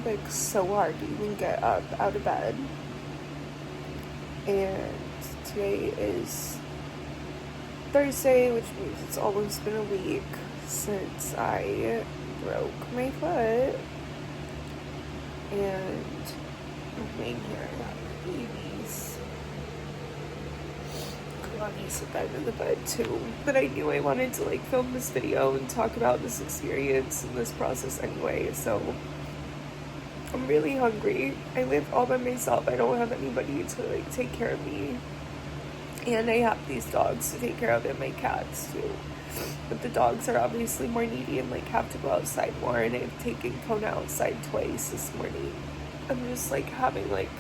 Like so hard to even get up out of bed, and today is Thursday, which means it's almost been a week since I broke my foot, and I'm laying here and have babies. Lonnie's at the end of the bed too, but I knew I wanted to like film this video and talk about this experience and this process anyway, so I'm really hungry. I live all by myself. I don't have anybody to like take care of me. And I have these dogs to take care of and my cats too. But the dogs are obviously more needy and like have to go outside more, and I've taken Kona outside twice this morning. I'm just like having like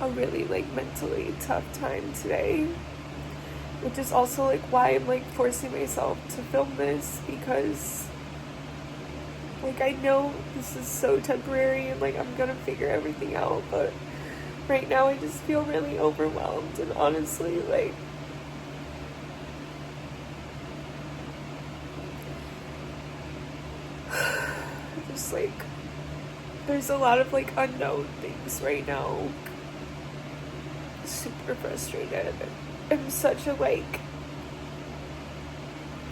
a really like mentally tough time today. Which is also like why I'm like forcing myself to film this, because like I know this is so temporary and like I'm gonna figure everything out, but right now I just feel really overwhelmed, and honestly like just like there's a lot of like unknown things right now. Super frustrated. I'm such a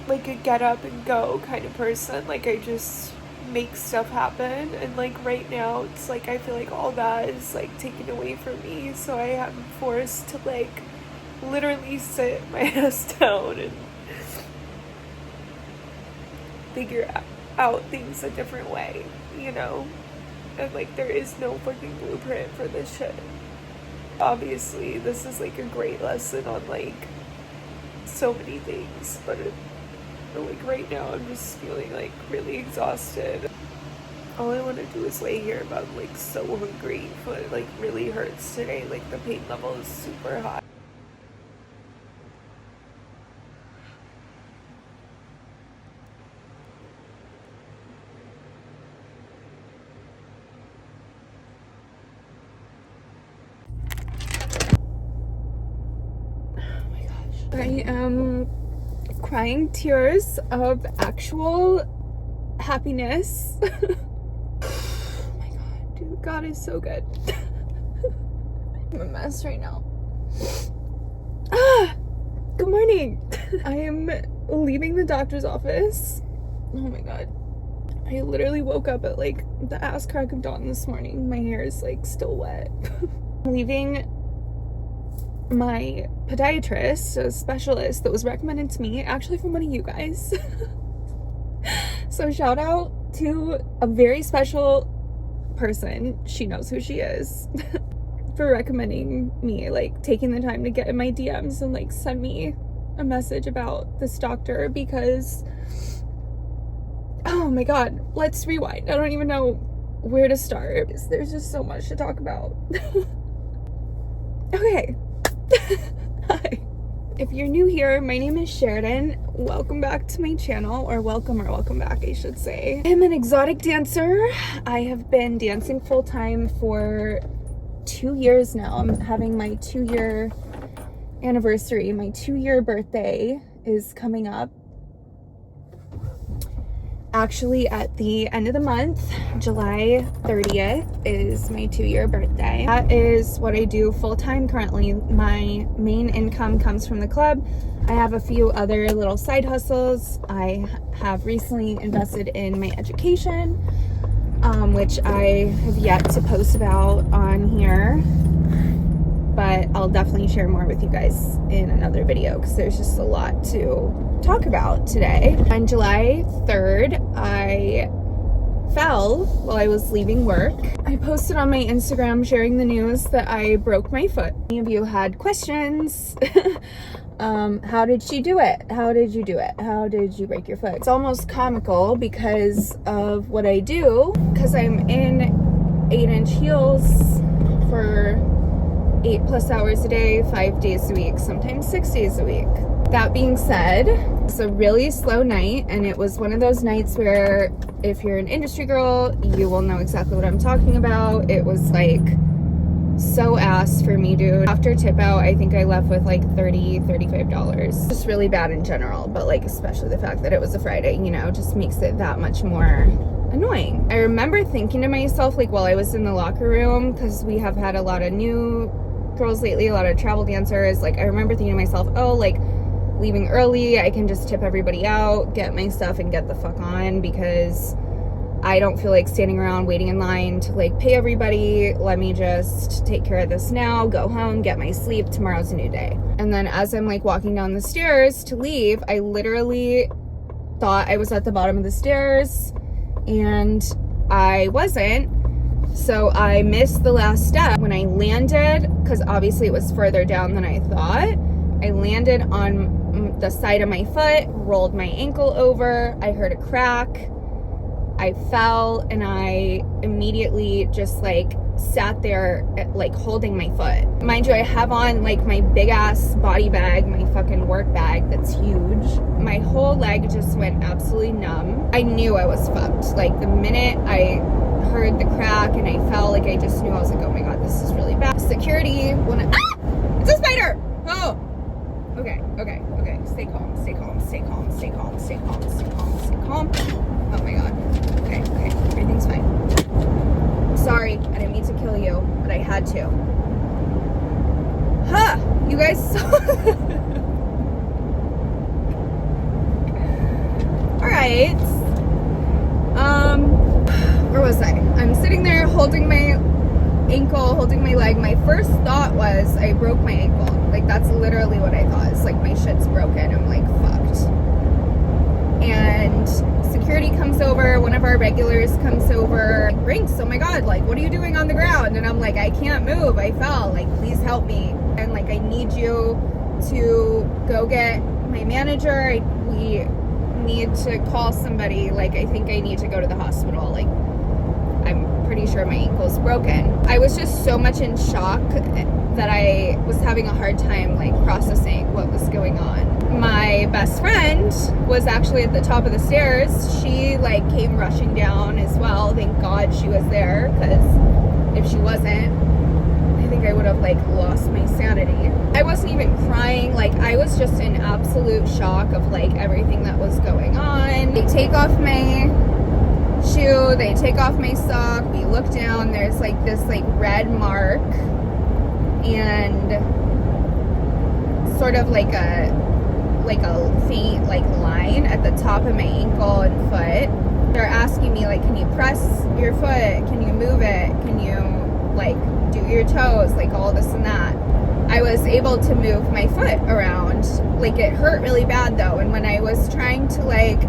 like a get up and go kind of person. Like I just make stuff happen, and like right now it's like I feel like all that is like taken away from me, so I am forced to like literally sit my ass down and figure out things a different way, you know? And like there is no fucking blueprint for this shit. Obviously this is like a great lesson on like so many things, but like right now I'm just feeling like really exhausted. All I want to do is lay here, but I'm like so hungry, but it like really hurts today. Like the pain level is super high. Oh my gosh. I am crying tears of actual happiness. Oh my god, dude, God is so good. I'm a mess right now. Good morning. I am leaving the doctor's office. Oh my god. I literally woke up at like the ass crack of dawn this morning. My hair is like still wet. I'm leaving my podiatrist, a specialist that was recommended to me actually from one of you guys. So shout out to a very special person, she knows who she is, for recommending me, like taking the time to get in my DMs and like send me a message about this doctor, because oh my god, let's rewind. I don't even know where to start. There's just so much to talk about. Okay. Hi. If you're new here, my name is Sheridan. Welcome back to my channel, or welcome back, I should say. I'm an exotic dancer. I have been dancing full-time for 2 years now. I'm having my 2-year anniversary. My 2-year birthday is coming up. Actually, at the end of the month, July 30th is my 2-year birthday. That is what I do full-time currently. My main income comes from the club. I have a few other little side hustles. I have recently invested in my education, which I have yet to post about on here, but I'll definitely share more with you guys in another video, because there's just a lot to talk about today. On July 3rd, I fell while I was leaving work. I posted on my Instagram sharing the news that I broke my foot. Many of you had questions. How did she do it? How did you do it? How did you break your foot? It's almost comical because of what I do, because I'm in 8-inch heels for 8+ hours a day, 5 days a week, sometimes 6 days a week. That being said, it's a really slow night, and it was one of those nights where if you're an industry girl, you will know exactly what I'm talking about. It was like So ass for me, dude. After tip out, I think I left with like $35. Just really bad in general, but like especially the fact that it was a Friday, you know, just makes it that much more annoying. I remember thinking to myself, like while I was in the locker room, because we have had a lot of new girls lately, a lot of travel dancers, like I remember thinking to myself, oh, like leaving early, I can just tip everybody out, get my stuff and get the fuck on, because I don't feel like standing around waiting in line to like pay everybody. Let me just take care of this now, go home, get my sleep. Tomorrow's a new day. And then as I'm like walking down the stairs to leave, I literally thought I was at the bottom of the stairs and I wasn't. So I missed the last step. When I landed, because obviously it was further down than I thought, I landed on the side of my foot, rolled my ankle over, I heard a crack. I fell and I immediately just like sat there like holding my foot. Mind you, I have on like my big ass body bag, my fucking work bag that's huge. My whole leg just went absolutely numb. I knew I was fucked. Like the minute I heard the crack and I fell, like I just knew. I was like, oh my god, this is really bad. Security, it's a spider! Oh! Okay. Stay calm, stay calm, stay calm, stay calm, stay calm, stay calm, stay calm. Oh my god. Okay, everything's fine. Sorry, I didn't mean to kill you, but I had to. Huh, you guys saw. Alright. Where was I? I'm sitting there holding my ankle, holding my leg. My first thought was I broke my ankle. Like that's literally what I thought. It's like my shit's broken. I'm like fucked. And security comes over, one of our regulars comes over, like, Brinxx, oh my god, like what are you doing on the ground? And I'm like, I can't move, I fell, like please help me. And like I need you to go get my manager. We need to call somebody. Like I think I need to go to the hospital. Like I'm pretty sure my ankle's broken. I was just so much in shock that I was having a hard time like processing what was going on. My best friend was actually at the top of the stairs. She like came rushing down as well. Thank God she was there, because if she wasn't, I think I would have like lost my sanity. I wasn't even crying. Like I was just in absolute shock of like everything that was going on. They take off my shoe, they take off my sock, we look down, there's like this like red mark and sort of like a faint like line at the top of my ankle and foot. They're asking me like, can you press your foot, can you move it, can you like do your toes, like all this and that. I was able to move my foot around. Like it hurt really bad though, and when I was trying to like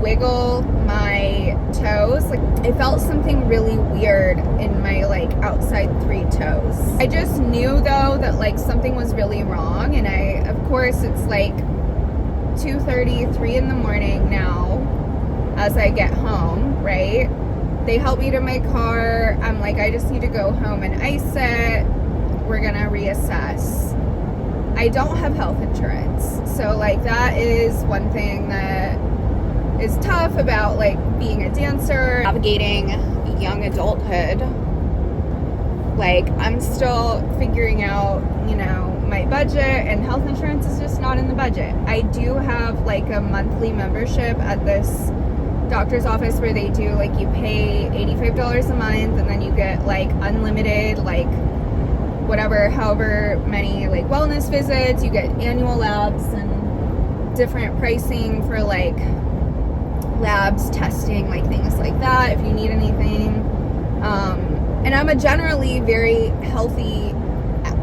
wiggle my toes, like I felt something really weird in my like outside 3 toes. I just knew though that like something was really wrong, and of course it's like 2:30, 3 in the morning now as I get home, right? They help me to my car. I'm like, I just need to go home and ice it. We're gonna reassess. I don't have health insurance, so like that is one thing that is tough about like being a dancer, navigating young adulthood. Like I'm still figuring out, you know, my budget, and health insurance is just not in the budget. I do have like a monthly membership at this doctor's office where they do like you pay $85 a month and then you get like unlimited like whatever, however many like wellness visits, you get annual labs and different pricing for like labs, testing, like things like that if you need anything. And I'm a generally very healthy,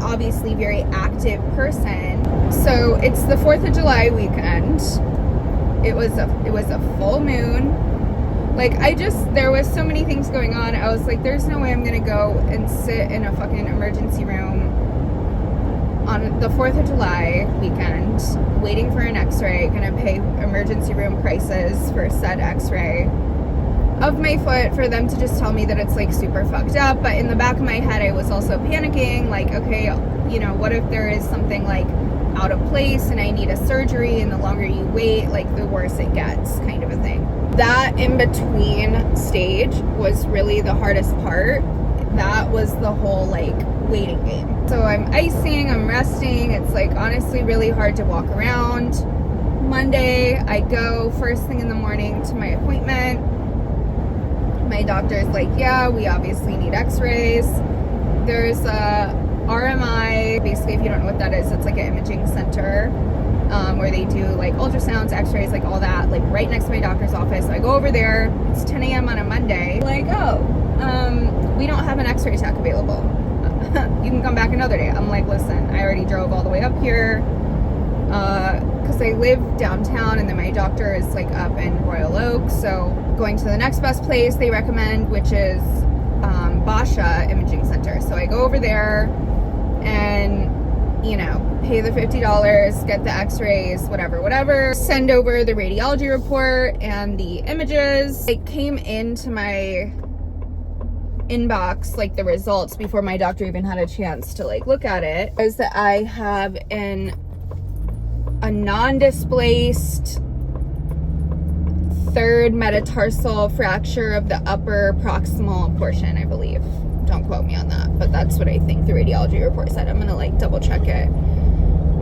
obviously very active person. So it's the 4th of July weekend. It was a full moon. Like there was so many things going on. I was like, there's no way I'm gonna go and sit in a fucking emergency room on the 4th of July weekend waiting for an x-ray, gonna pay emergency room prices for said x-ray of my foot for them to just tell me that it's like super fucked up. But in the back of my head I was also panicking, like, okay, you know, what if there is something like out of place and I need a surgery, and the longer you wait, like the worse it gets, kind of a thing. That in between stage was really the hardest part. that was the whole like waiting game. So I'm icing, I'm resting. It's like honestly really hard to walk around. Monday, I go first thing in the morning to my appointment. My doctor's like, yeah, we obviously need x-rays. There's a RMI, basically if you don't know what that is, it's like an imaging center where they do like ultrasounds, x-rays, like all that, like right next to my doctor's office. So I go over there, it's 10 a.m. on a Monday. Like, oh, we don't have an x-ray tech available. You can come back another day. I'm like, listen, I already drove all the way up here because I live downtown, and then my doctor is like up in Royal Oak. So going to the next best place they recommend, which is Basha Imaging Center. So I go over there and, you know, pay the $50, get the x-rays, whatever, send over the radiology report and the images. It came into my inbox, like the results, before my doctor even had a chance to like look at it, is that I have a non-displaced third metatarsal fracture of the upper proximal portion, I believe. Don't quote me on that, but that's what I think the radiology report said. I'm gonna like double check it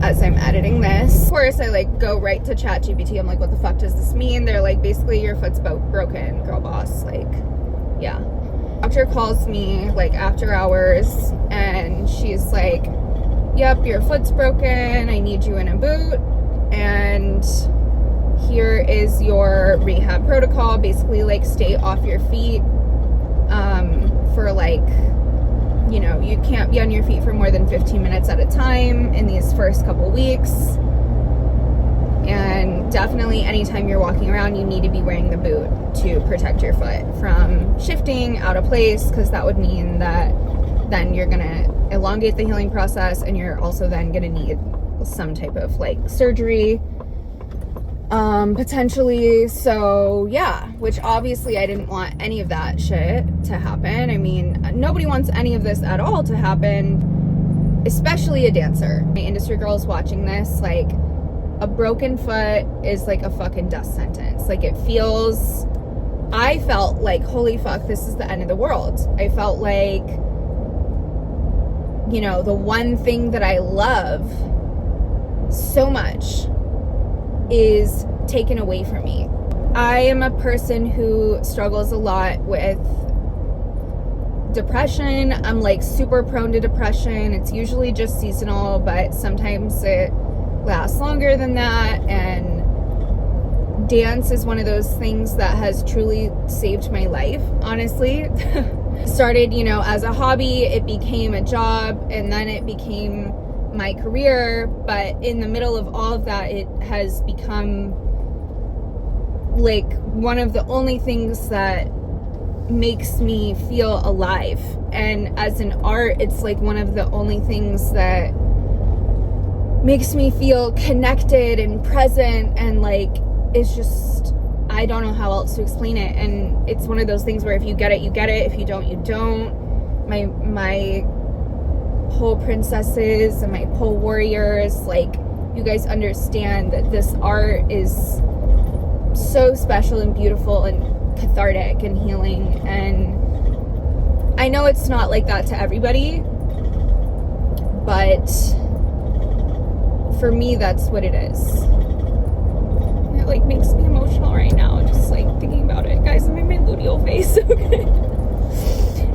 as I'm editing this. Of course, I like go right to ChatGPT. I'm like, what the fuck does this mean? They're like, basically your foot's broken, girl boss. Like, yeah. Doctor calls me like after hours and she's like, yep, your foot's broken. I need you in a boot. And here is your rehab protocol. Basically like stay off your feet for like, you know, you can't be on your feet for more than 15 minutes at a time in these first couple weeks. And definitely anytime you're walking around, you need to be wearing the boot to protect your foot from shifting out of place, because that would mean that then you're gonna elongate the healing process, and you're also then gonna need some type of like surgery potentially. So yeah, which obviously I didn't want any of that shit to happen. I mean, nobody wants any of this at all to happen, especially a dancer. My industry girls watching this, like, a broken foot is like a fucking death sentence. Like, it feels, I felt like, holy fuck, this is the end of the world. I felt like, you know, the one thing that I love so much is taken away from me. I am a person who struggles a lot with depression. I'm like super prone to depression. It's usually just seasonal, but sometimes it lasts longer than that. And dance is one of those things that has truly saved my life, honestly. Started, you know, as a hobby, it became a job, and then it became my career. But in the middle of all of that, it has become like one of the only things that makes me feel alive. And as an art, it's like one of the only things that makes me feel connected and present, and like, it's just, I don't know how else to explain it. And it's one of those things where if you get it, you get it. If you don't, you don't. My pole princesses and my pole warriors, like, you guys understand that this art is so special and beautiful and cathartic and healing. And I know it's not like that to everybody, but for me, that's what it is. It like makes me emotional right now, just like thinking about it. Guys, I'm in my luteal phase. Okay.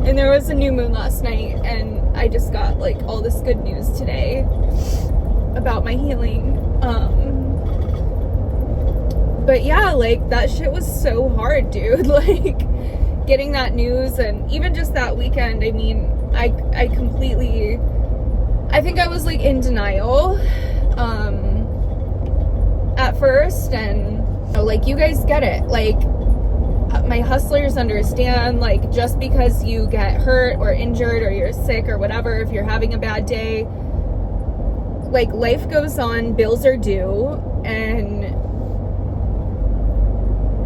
And there was a new moon last night, and I just got like all this good news today about my healing. But yeah, like, that shit was so hard, dude. Like, getting that news, and even just that weekend, I mean, I think I was like in denial at first, and you know, like, you guys get it. Like, my hustlers understand, like, just because you get hurt or injured or you're sick or whatever, if you're having a bad day, like, life goes on, bills are due, and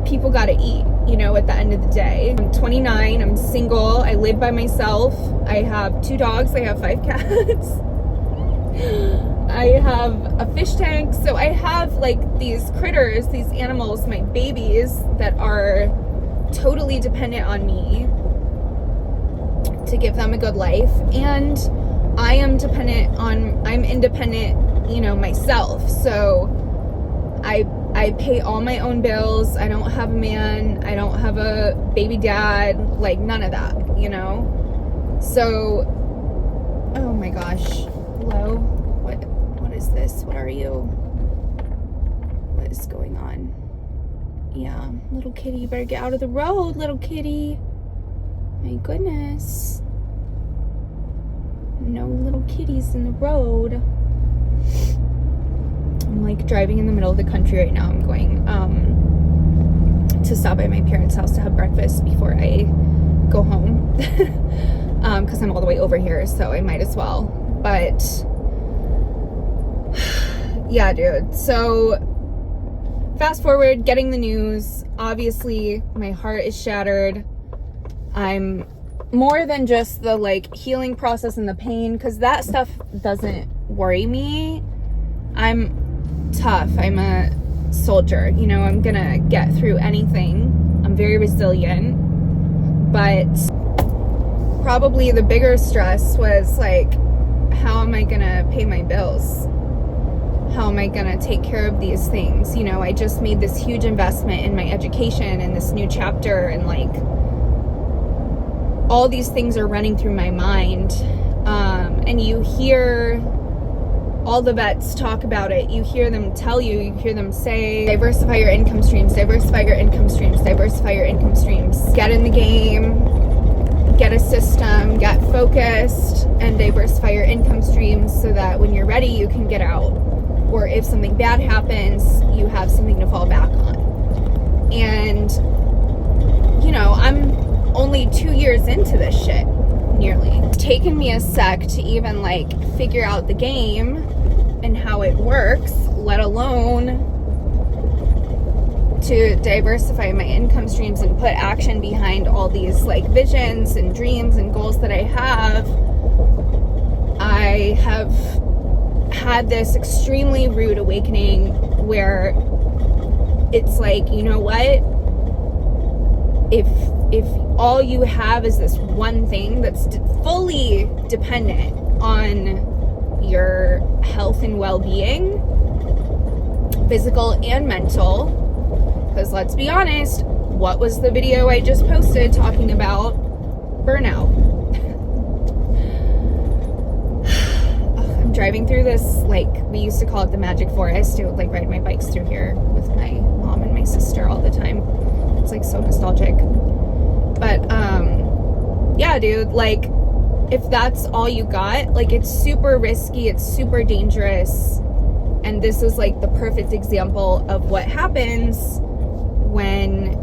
people gotta eat, you know, at the end of the day. I'm 29, I'm single, I live by myself, I have 2 dogs, I have 5 cats, I have a fish tank, so I have like these critters, these animals, my babies, that are totally dependent on me to give them a good life. And I'm independent, you know, myself. So I pay all my own bills. I don't have a man. I don't have a baby dad. Like, none of that, you know? So, oh my gosh. Hello? What is this? What are you? What is going on? Yeah, little kitty, you better get out of the road, little kitty. My goodness. No little kitties in the road. I'm like driving in the middle of the country right now. I'm going to stop by my parents' house to have breakfast before I go home. Because I'm all the way over here, so I might as well. But yeah, dude. So fast forward, getting the news. Obviously, my heart is shattered. I'm more than just the like healing process and the pain, because that stuff doesn't worry me. I'm tough. I'm a soldier. You know, I'm gonna get through anything. I'm very resilient. But probably the bigger stress was like, how am I gonna pay my bills? How am I gonna take care of these things? You know, I just made this huge investment in my education and this new chapter, and like all these things are running through my mind. And you hear all the vets talk about it. You hear them tell you, you hear them say, diversify your income streams, diversify your income streams, diversify your income streams. Get in the game, get a system, get focused, and diversify your income streams so that when you're ready, you can get out. Or if something bad happens, you have something to fall back on. And, you know, I'm only 2 years into this shit, nearly. It's taken me a sec to even like figure out the game and how it works, let alone to diversify my income streams and put action behind all these like visions and dreams and goals that I have. I have had this extremely rude awakening where it's like, you know what? If all you have is this one thing that's fully dependent on your health and well-being, physical and mental, because let's be honest, what was the video I just posted talking about burnout? I'm driving through this, like, we used to call it the magic forest. I would like ride my bikes through here with my mom and my sister all the time. It's like so nostalgic. But yeah, dude, like, if that's all you got, like, it's super risky, it's super dangerous. And this is like the perfect example of what happens when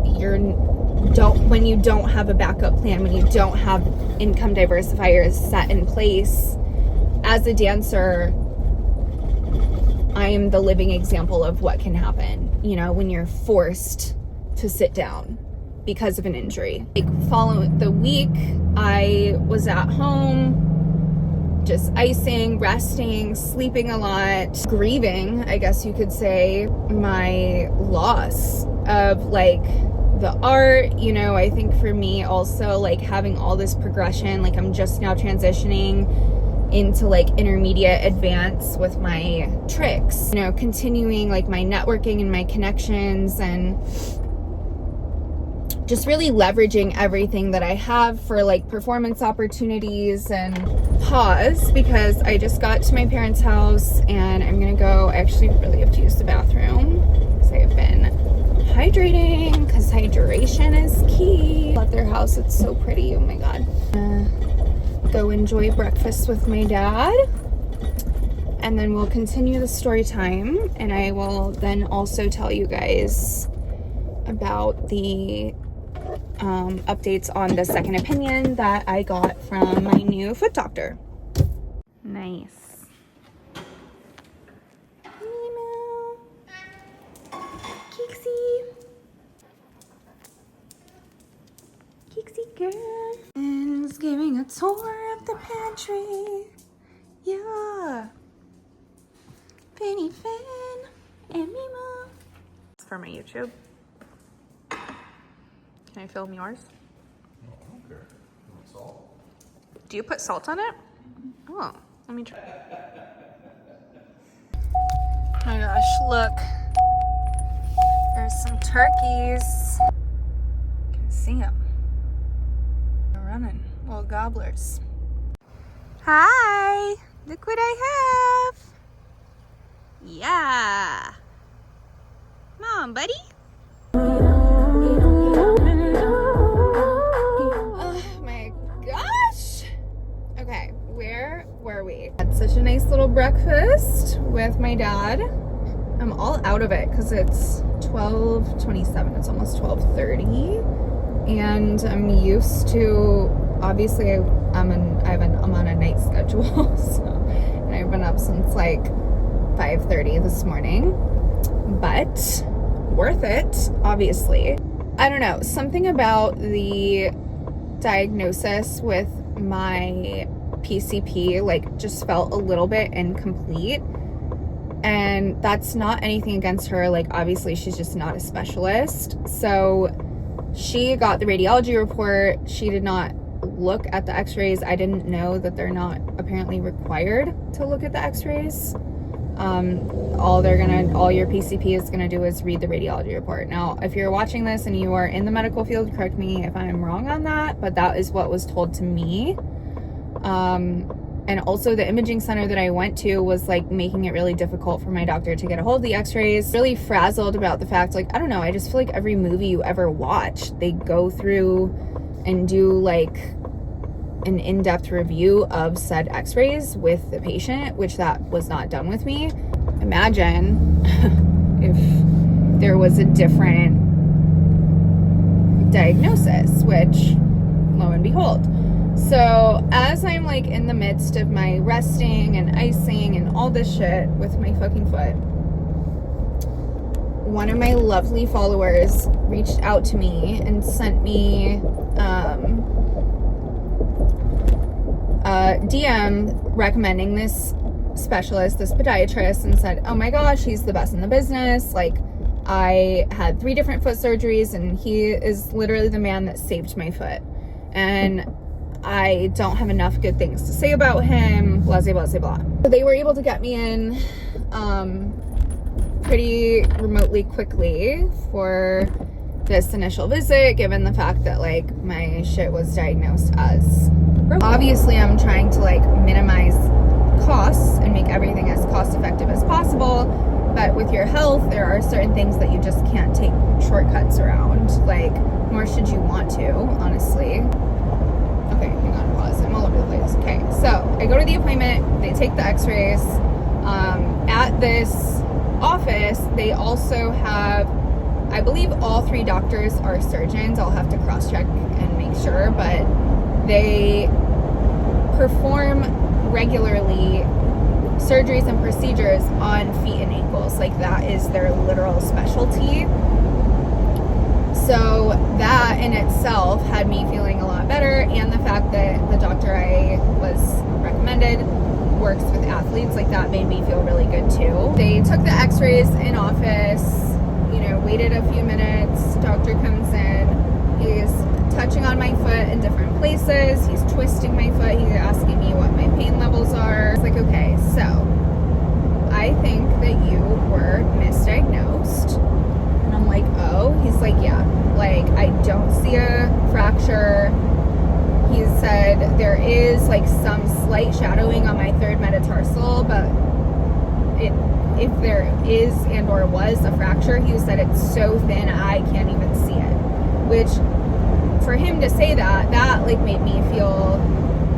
you don't have a backup plan, when you don't have income diversifiers set in place. As a dancer, I am the living example of what can happen, you know, when you're forced to sit down because of an injury. Like, following the week, I was at home, just icing, resting, sleeping a lot, grieving, I guess you could say, my loss of like the art. You know, I think for me also, like, having all this progression, like, I'm just now transitioning into like intermediate advance with my tricks, you know, continuing like my networking and my connections, and just really leveraging everything that I have for like performance opportunities. And pause, because I just got to my parents' house and I'm gonna go, I actually really have to use the bathroom because I've been hydrating, because hydration is key. At their house, it's so pretty, oh my god. Go enjoy breakfast with my dad, and then we'll continue the story time, and I will then also tell you guys about the updates on the second opinion that I got from my new foot doctor. Nice. Kixie. Kixie girl. And is giving a tour of the pantry. Yeah. Penny Fan and Mima. It's for my YouTube. Can I film yours? No, I don't care. You want salt? Do you put salt on it? Oh, let me try. Oh my gosh, look. There's some turkeys. You can see them. They're running, little gobblers. Hi, look what I have. Yeah. Come on, buddy. Oh my gosh. Okay, where were we? Had such a nice little breakfast with my dad. I'm all out of it because it's 12:27. It's almost 12:30, and I'm used to, obviously I'm on a night schedule, so, and I've been up since like 5:30 this morning, but worth it, obviously. I don't know, something about the diagnosis with my PCP like just felt a little bit incomplete. And that's not anything against her. Like, obviously, she's just not a specialist. So she got the radiology report. She did not look at the x-rays. I didn't know that they're not apparently required to look at the x-rays. All your PCP is gonna do is read the radiology report. Now, if you're watching this and you are in the medical field, correct me if I'm wrong on that, but that is what was told to me. And also the imaging center that I went to was like making it really difficult for my doctor to get a hold of the x-rays. Really frazzled about the fact, like, I don't know, I just feel like every movie you ever watch, they go through and do like an in-depth review of said x-rays with the patient, which that was not done with me. Imagine if there was a different diagnosis, which lo and behold. So as I'm like in the midst of my resting and icing and all this shit with my fucking foot, one of my lovely followers reached out to me and sent me a DM recommending this specialist, this podiatrist, and said, oh my gosh, he's the best in the business. Like, I had 3 different foot surgeries and he is literally the man that saved my foot. And I don't have enough good things to say about him, blah, blah, blah, blah. So they were able to get me in pretty remotely quickly for this initial visit, given the fact that like my shit was diagnosed as broken. Obviously, I'm trying to like minimize costs and make everything as cost effective as possible. But with your health, there are certain things that you just can't take shortcuts around. Like, nor should you want to, honestly. Okay, hang on, pause. I'm all over the place. Okay, so I go to the appointment. They take the x-rays. At this office, they also have, I believe all 3 doctors are surgeons. I'll have to cross-check and make sure, but they perform regularly surgeries and procedures on feet and ankles. Like, that is their literal specialty. So that in itself had me feeling a lot better, and the fact that the doctor I was recommended works with athletes, like that made me feel really good too. They took the x-rays in office, you know, waited a few minutes, doctor comes in, he's touching on my foot in different places, he's twisting my foot, he's asking me what my pain levels are. It's like, okay, so I think that you were misdiagnosed. And I'm like, oh? He's like, yeah, like I don't see a fracture. He said there is like some slight shadowing on my 3rd metatarsal, but if there is and or was a fracture, he said it's so thin I can't even see it. Which, for him to say that like made me feel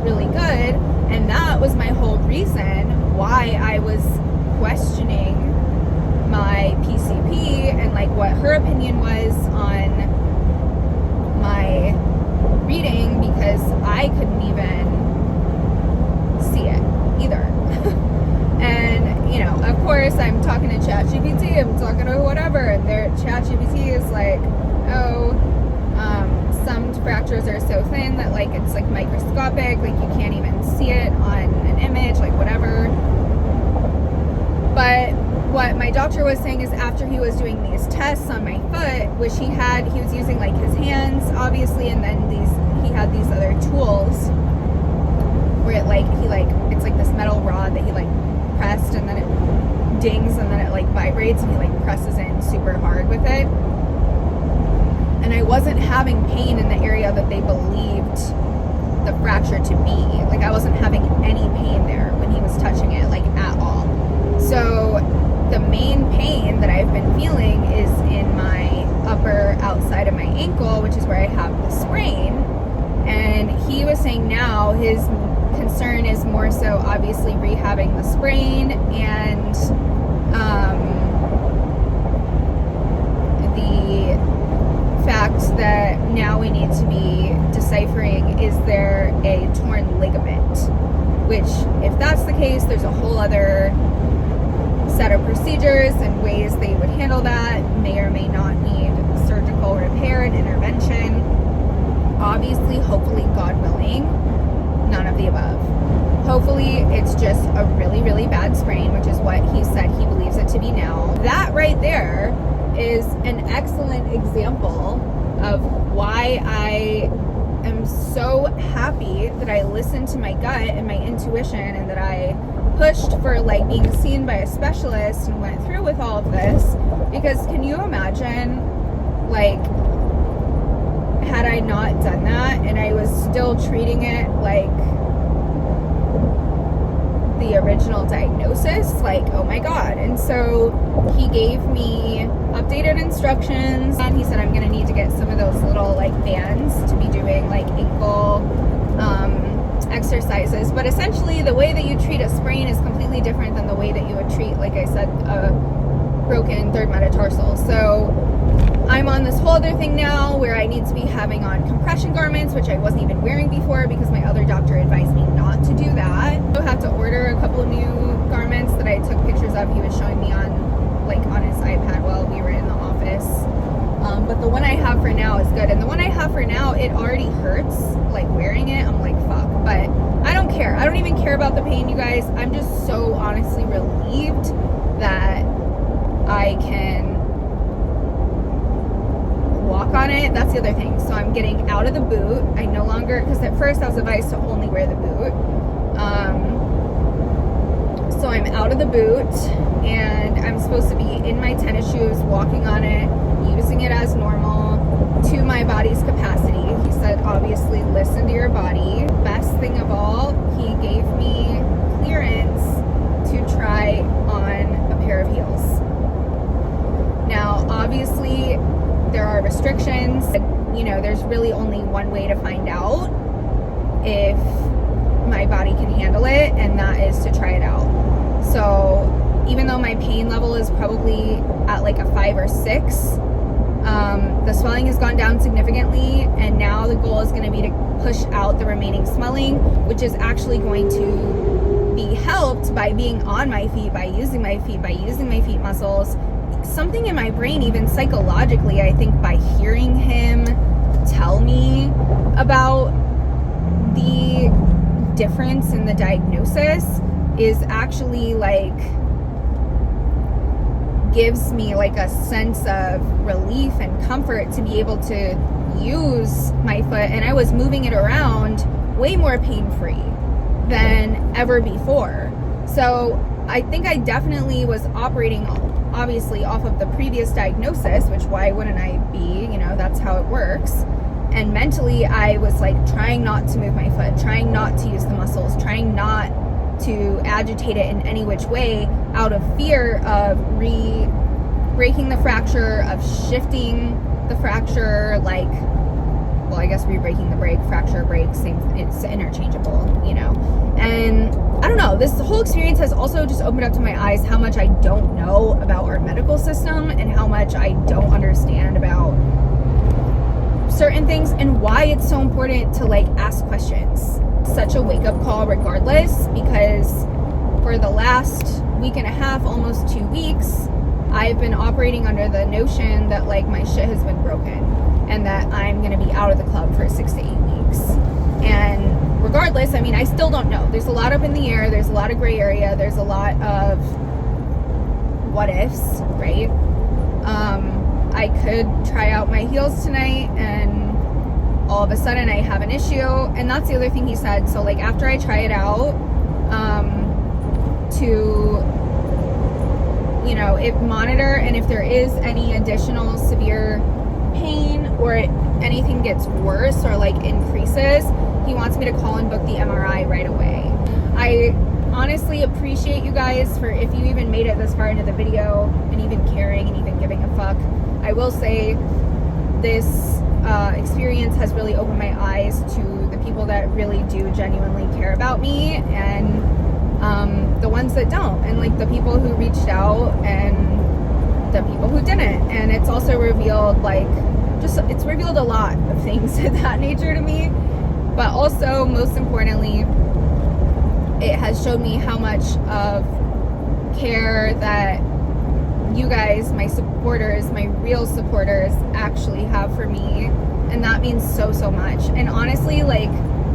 really good, and that was my whole reason why I was questioning my PCP and like what her opinion was on my reading, because I couldn't even see it either. And, you know, of course I'm talking to ChatGPT, I'm talking to whatever, and their ChatGPT is like, oh, some fractures are so thin that like it's like microscopic, like you can't even see it on an image, like whatever. But what my doctor was saying is after he was doing these tests on my foot, which he was using like his hands obviously, and then he had these other tools where it like, it's like this metal rod that he like pressed, and then it dings, and then it like vibrates, and he like presses in super hard with it. And I wasn't having pain in the area that they believed the fracture to be. Like, I wasn't having any pain there when he was touching it, like, at all. So the main pain that I've been feeling is in my upper outside of my ankle, which is where I have the sprain. And he was saying now his concern is more so obviously rehabbing the sprain, and the fact that now we need to be deciphering, is there a torn ligament? Which, if that's the case, there's a whole other set of procedures and ways they would handle that. May or may not need surgical repair and intervention. Obviously, hopefully, God willing, none of the above. Hopefully, it's just a really, really bad sprain, which is what he said he believes it to be now. That right there is an excellent example of why I am so happy that I listened to my gut and my intuition, and that I pushed for like being seen by a specialist and went through with all of this. Because can you imagine, like, had I not done that and I was still treating it like the original diagnosis? Like, oh my God. And so he gave me updated instructions, and he said I'm gonna need to get some of those little like bands to be doing like ankle exercises. But essentially the way that you treat a sprain is completely different than the way that you would treat, like I said, a broken third metatarsal. So I'm on this whole other thing now where I need to be having on compression garments, which I wasn't even wearing before because my other doctor advised me not to do that. I have to order a couple of new garments that I took pictures of. He was showing me on his iPad while we were in the office. But the one I have for now is good. And the one I have for now, it already hurts, like wearing it. I'm like, fuck. But I don't care. I don't even care about the pain, you guys. I'm just so honestly relieved that I can walk on it. That's the other thing. So I'm getting out of the boot. I no longer, because at first I was advised to only wear the boot. So I'm out of the boot, and I'm supposed to be in my tennis shoes, walking on it, using it as normal to my body's capacity. He said, obviously, listen to your body. Best thing of all, he gave me clearance to try on a pair of heels. Now, obviously, there are restrictions. You know, there's really only one way to find out if my body can handle it, and that is to try it out. So even though my pain level is probably at like a 5 or 6, the swelling has gone down significantly, and now the goal is going to be to push out the remaining swelling, which is actually going to be helped by being on my feet, by using my feet muscles. Something in my brain, even psychologically, I think by hearing him tell me about the difference in the diagnosis is actually like gives me like a sense of relief and comfort to be able to use my foot. And I was moving it around way more pain-free than ever before. So I think I definitely was operating obviously off of the previous diagnosis, which why wouldn't I be? You know, that's how it works. And mentally I was like trying not to move my foot, trying not to use the muscles, trying not to agitate it in any which way, out of fear of breaking the fracture, of shifting the fracture, like, well, I guess re-breaking the break, fracture, break, same, it's interchangeable, you know. And I don't know, this whole experience has also just opened up to my eyes how much I don't know about our medical system, and how much I don't understand about certain things, and why it's so important to like ask questions. Such a wake-up call regardless, because for the last week and a half, almost 2 weeks, I've been operating under the notion that like my shit has been broken, and that I'm gonna be out of the club for 6 to 8 weeks. And regardless, I mean, I still don't know. There's a lot up in the air, there's a lot of gray area, there's a lot of what ifs, right? I could try out my heels tonight and all of a sudden I have an issue. And that's the other thing he said. So like after I try it out, to, you know, it monitor, and if there is any additional severe pain or anything gets worse or like increases, he wants me to call and book the MRI right away. I honestly appreciate you guys for, if you even made it this far into the video and even caring and even giving a fuck. I will say this experience has really opened my eyes to the people that really do genuinely care about me, and the ones that don't, and like the people who reached out and the people who didn't. And it's also revealed like, it's revealed a lot of things of that nature to me, but also most importantly, it has showed me how much of care that you guys, my supporters, my real supporters, actually have for me. And that means so much. And honestly, like,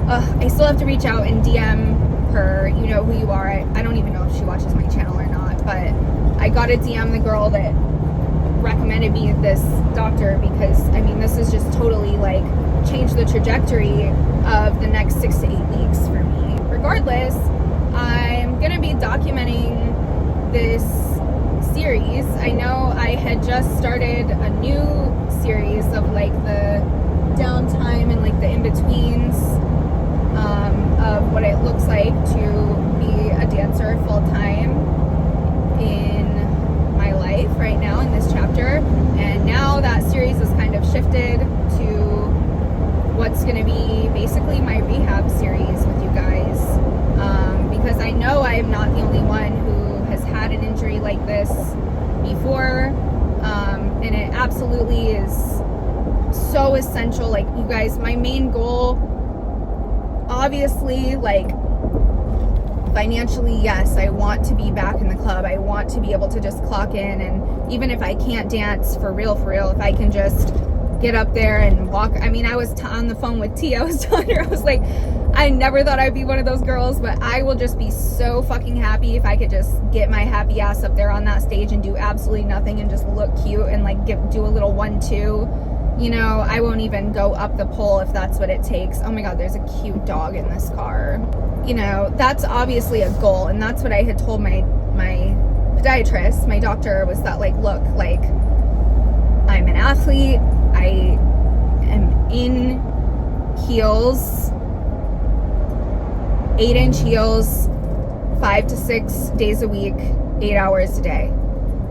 I still have to reach out and DM her. You know who you are. I don't even know if she watches my channel or not, but I gotta DM the girl that recommended me this doctor, because I mean, this has just totally like changed the trajectory of the next 6 to 8 weeks for me. Regardless, I'm gonna be documenting this series. I know I had just started a new series of like the downtime and like the in-betweens of what it looks like to be a dancer full-time in my life right now in this chapter. And now that series has kind of shifted to what's going to be basically my rehab series with you guys, because I know I am not the only one who has had an injury like this before, and it absolutely is so essential. Like, you guys, my main goal, obviously, like, financially, yes, I want to be back in the club. I want to be able to just clock in, and even if I can't dance for real, if I can just get up there and walk. I mean, I was on the phone with T. I was telling her, I was like, I never thought I'd be one of those girls, but I will just be so fucking happy if I could just get my happy ass up there on that stage and do absolutely nothing and just look cute and like do a little 1-2. You know, I won't even go up the pole if that's what it takes. Oh my God, there's a cute dog in this car. You know, that's obviously a goal, and that's what I had told my podiatrist, my doctor, was that like, look, like, I'm an athlete. I am in heels, 8-inch heels, 5 to 6 days a week, 8 hours a day.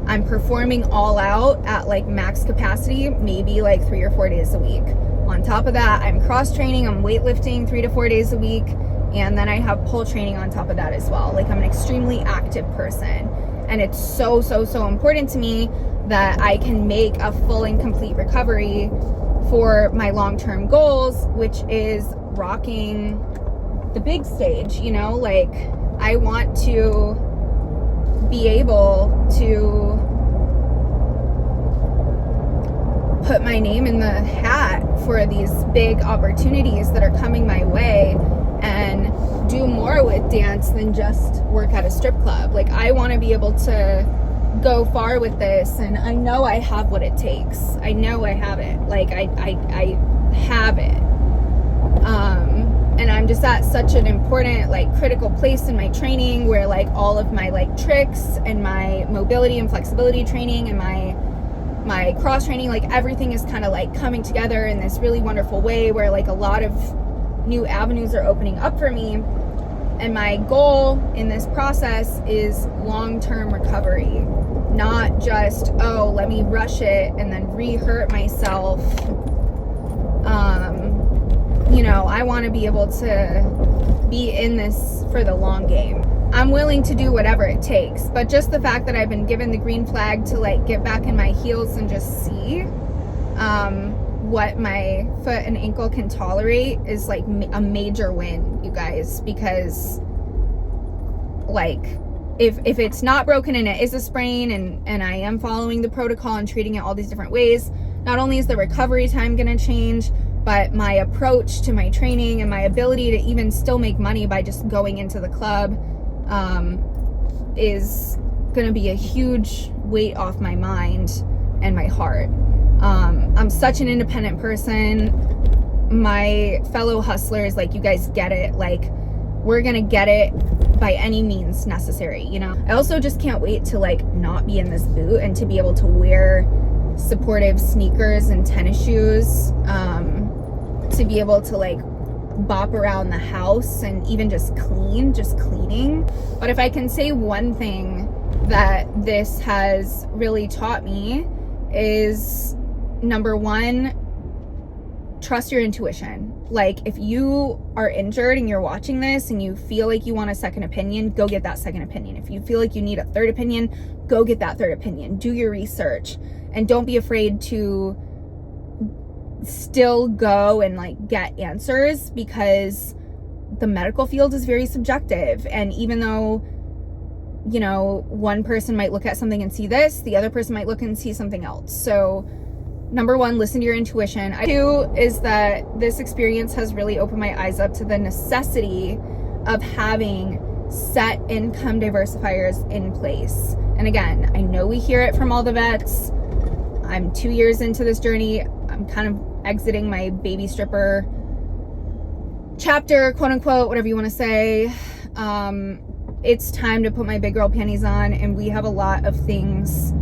I'm performing all out at like max capacity, maybe like 3 or 4 days a week. On top of that, I'm cross training, I'm weightlifting 3 to 4 days a week, and then I have pole training on top of that as well. Like, I'm an extremely active person, and it's so important to me that I can make a full and complete recovery for my long-term goals, which is rocking the big stage. You know, like, I want to be able to put my name in the hat for these big opportunities that are coming my way, and do more with dance than just work at a strip club. Like, I want to be able to go far with this, and I know I have what it takes. I know I have it. Like, I have it. And I'm just at such an important, like, critical place in my training where, like, all of my, like, tricks and my mobility and flexibility training and my cross training, like, everything is kind of, like, coming together in this really wonderful way where, like, a lot of new avenues are opening up for me. And my goal in this process is long-term recovery, not just, oh, let me rush it and then re-hurt myself. You know, I want to be able to be in this for the long game. I'm willing to do whatever it takes, but just the fact that I've been given the green flag to like get back in my heels and just see what my foot and ankle can tolerate is like a major win, you guys, because like if it's not broken and it is a sprain, and I am following the protocol and treating it all these different ways, not only is the recovery time going to change, but my approach to my training and my ability to even still make money by just going into the club is going to be a huge weight off my mind and my heart. I'm such an independent person. my fellow hustlers, like, you guys get it. Like, we're gonna get it by any means necessary, you know? I also just can't wait to, like, not be in this boot and to be able to wear supportive sneakers and tennis shoes, to be able to, like, bop around the house and even just cleaning. But if I can say one thing that this has really taught me is, number one, trust your intuition. Like, if you are injured and you're watching this and you feel like you want a second opinion, go get that second opinion. If you feel like you need a third opinion, go get that third opinion. Do your research, and don't be afraid to still go and, like, get answers, because the medical field is very subjective. And even though, you know, one person might look at something and see this, the other person might look and see something else. So number one, listen to your intuition. Two is that this experience has really opened my eyes up to the necessity of having set income diversifiers in place. And again, I know we hear it from all the vets. I'm 2 years into this journey. I'm kind of exiting my baby stripper chapter, quote unquote, whatever you want to say. It's time to put my big girl panties on, and we have a lot of things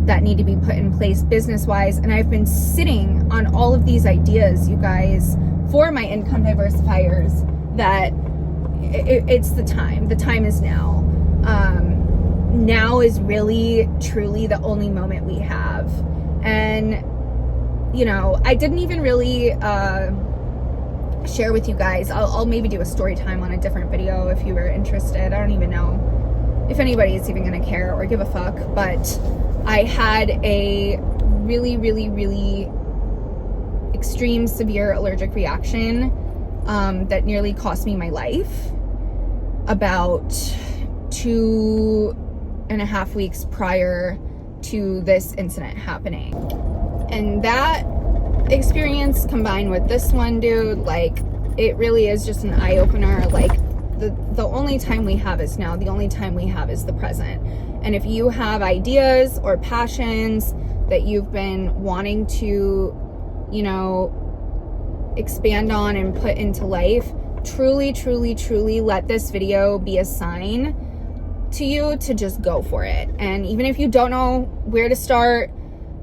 that need to be put in place business-wise. And I've been sitting on all of these ideas, you guys, for my income diversifiers, that it's the time. The time is now. Now is really, truly the only moment we have. And, you know, I didn't even really share with you guys. I'll maybe do a story time on a different video if you were interested. I don't even know if anybody is even going to care or give a fuck, but I had a really, really, really extreme, severe allergic reaction that nearly cost me my life about 2.5 weeks prior to this incident happening. And that experience combined with this one, dude, like, it really is just an eye-opener. Like, the only time we have is now. The only time we have is the present. And if you have ideas or passions that you've been wanting to, you know, expand on and put into life, truly, truly, truly let this video be a sign to you to just go for it. And even if you don't know where to start,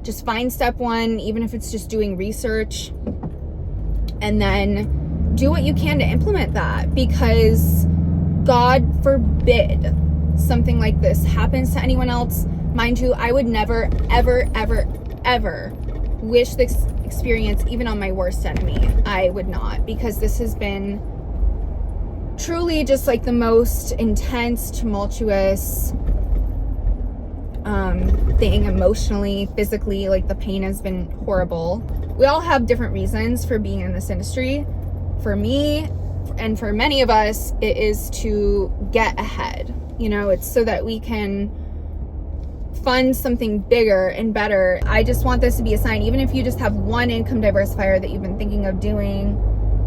just find step one, even if it's just doing research, and then do what you can to implement that, because God forbid something like this happens to anyone else. Mind you, I would never, ever, ever, ever wish this experience even on my worst enemy. I would not, because this has been truly just like the most intense, tumultuous thing, emotionally, physically. Like, the pain has been horrible. We all have different reasons for being in this industry. For me, and for many of us, it is to get ahead. You know, it's so that we can fund something bigger and better. I just want this to be a sign. Even if you just have one income diversifier that you've been thinking of doing,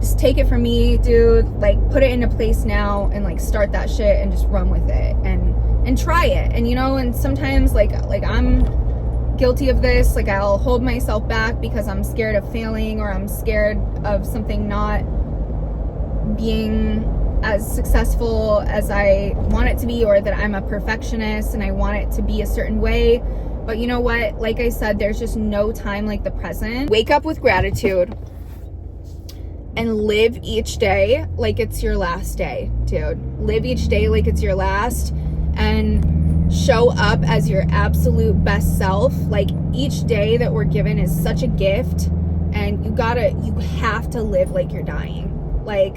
just take it from me, dude. Like, put it into place now and, like, start that shit and just run with it and try it. And, you know, and sometimes like I'm guilty of this. Like, I'll hold myself back because I'm scared of failing, or I'm scared of something not being as successful as I want it to be, or that I'm a perfectionist and I want it to be a certain way. But you know what? Like I said, there's just no time like the present. Wake up with gratitude and live each day like it's your last day, dude. Live each day like it's your last, and show up as your absolute best self. Like, each day that we're given is such a gift, and you have to live like you're dying. Like,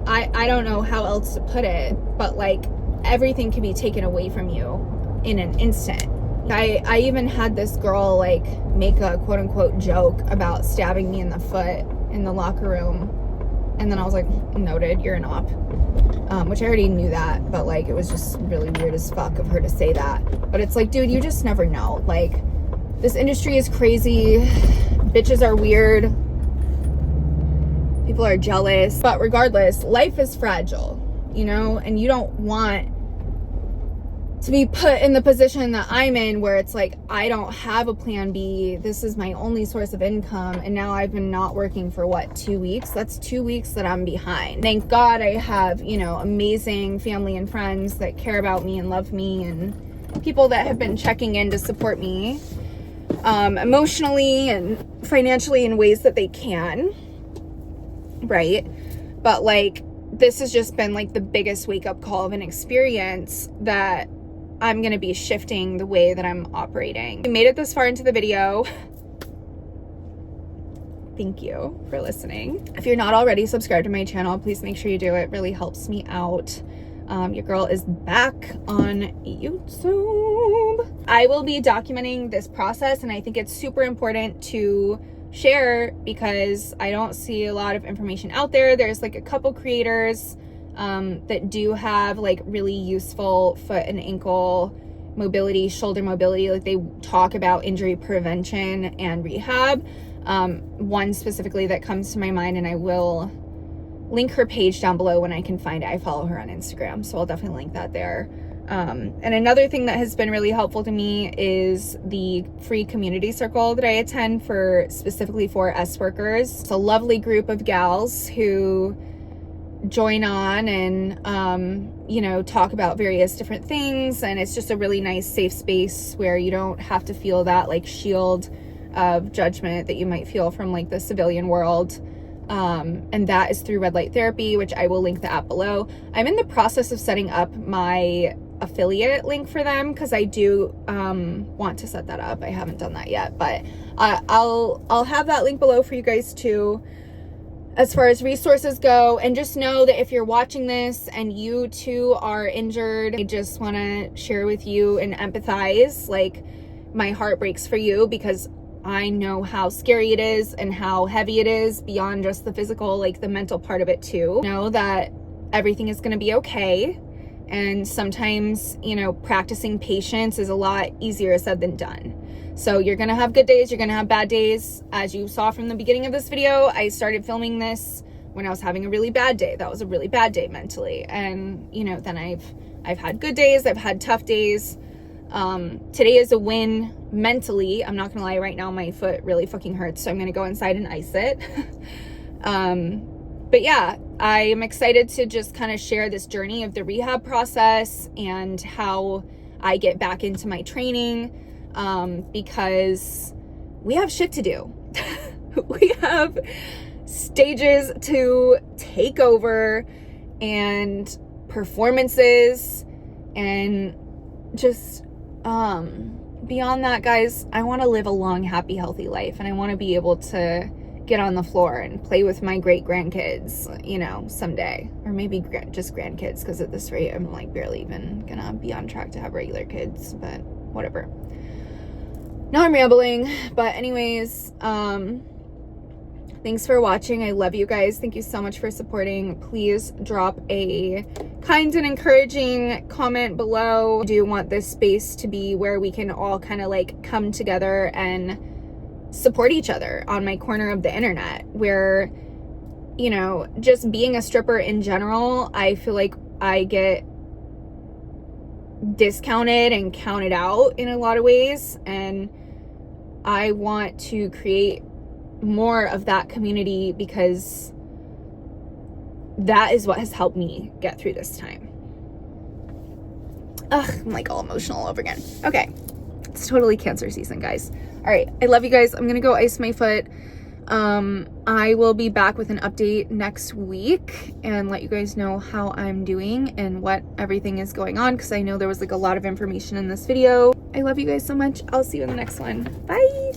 I don't know how else to put it, but like, everything can be taken away from you in an instant. I even had this girl like make a quote unquote joke about stabbing me in the foot in the locker room, and then I was like, noted, you're an op, which I already knew that, but like, it was just really weird as fuck of her to say that. But it's like, dude, you just never know. Like, this industry is crazy, bitches are weird, people are jealous, but regardless, life is fragile, you know, and you don't want to be put in the position that I'm in, where it's like, I don't have a plan B. This is my only source of income. And now I've been not working for what, 2 weeks? That's 2 weeks that I'm behind. Thank God I have, you know, amazing family and friends that care about me and love me, and people that have been checking in to support me emotionally and financially in ways that they can. Right. But like, this has just been like the biggest wake up call of an experience that I'm going to be shifting the way that I'm operating. I made it this far into the video. Thank you for listening. If you're not already subscribed to my channel, please make sure you do. It really helps me out. Your girl is back on YouTube. I will be documenting this process, and I think it's super important to share because I don't see a lot of information out there. There's like a couple creators that do have like really useful foot and ankle mobility, shoulder mobility. Like, they talk about injury prevention and rehab. One specifically that comes to my mind, and I will link her page down below when I can find it. I follow her on Instagram, so I'll definitely link that there. And another thing that has been really helpful to me is the free community circle that I attend specifically for S workers. It's a lovely group of gals who join on and, you know, talk about various different things. And it's just a really nice safe space where you don't have to feel that like shield of judgment that you might feel from like the civilian world. And that is through Red Light Therapy, which I will link the app below. I'm in the process of setting up my affiliate link for them because I do want to set that up. I haven't done that yet, but I'll have that link below for you guys too, as far as resources go. And just know that if you're watching this and you too are injured, I just want to share with you and empathize. Like, my heart breaks for you because I know how scary it is and how heavy it is beyond just the physical, like the mental part of it too. Know that everything is going to be okay. And sometimes, you know, practicing patience is a lot easier said than done. So you're going to have good days, you're going to have bad days. As you saw from the beginning of this video, I started filming this when I was having a really bad day. That was a really bad day mentally. And, you know, then I've had good days, I've had tough days. Today is a win mentally. I'm not gonna lie, right now my foot really fucking hurts, so I'm gonna go inside and ice it. But yeah, I am excited to just kind of share this journey of the rehab process and how I get back into my training, because we have shit to do. We have stages to take over and performances, and just beyond that, guys, I want to live a long, happy, healthy life, and I want to be able to get on the floor and play with my great grandkids, you know, someday, or maybe just grandkids, because at this rate I'm like barely even gonna be on track to have regular kids, but whatever. Now I'm rambling, but anyways, thanks for watching. I love you guys. Thank you so much for supporting. Please drop a kind and encouraging comment below. I do want this space to be where we can all kind of like come together and support each other on my corner of the internet, where, you know, just being a stripper in general, I feel like I get discounted and counted out in a lot of ways, and I want to create more of that community because that is what has helped me get through this time. Ugh, I'm like all emotional all over again. Okay, it's totally cancer season, guys. All right, I love you guys. I'm gonna go ice my foot. I will be back with an update next week and let you guys know how I'm doing and what everything is going on, because I know there was like a lot of information in this video. I love you guys so much. I'll see you in the next one. Bye.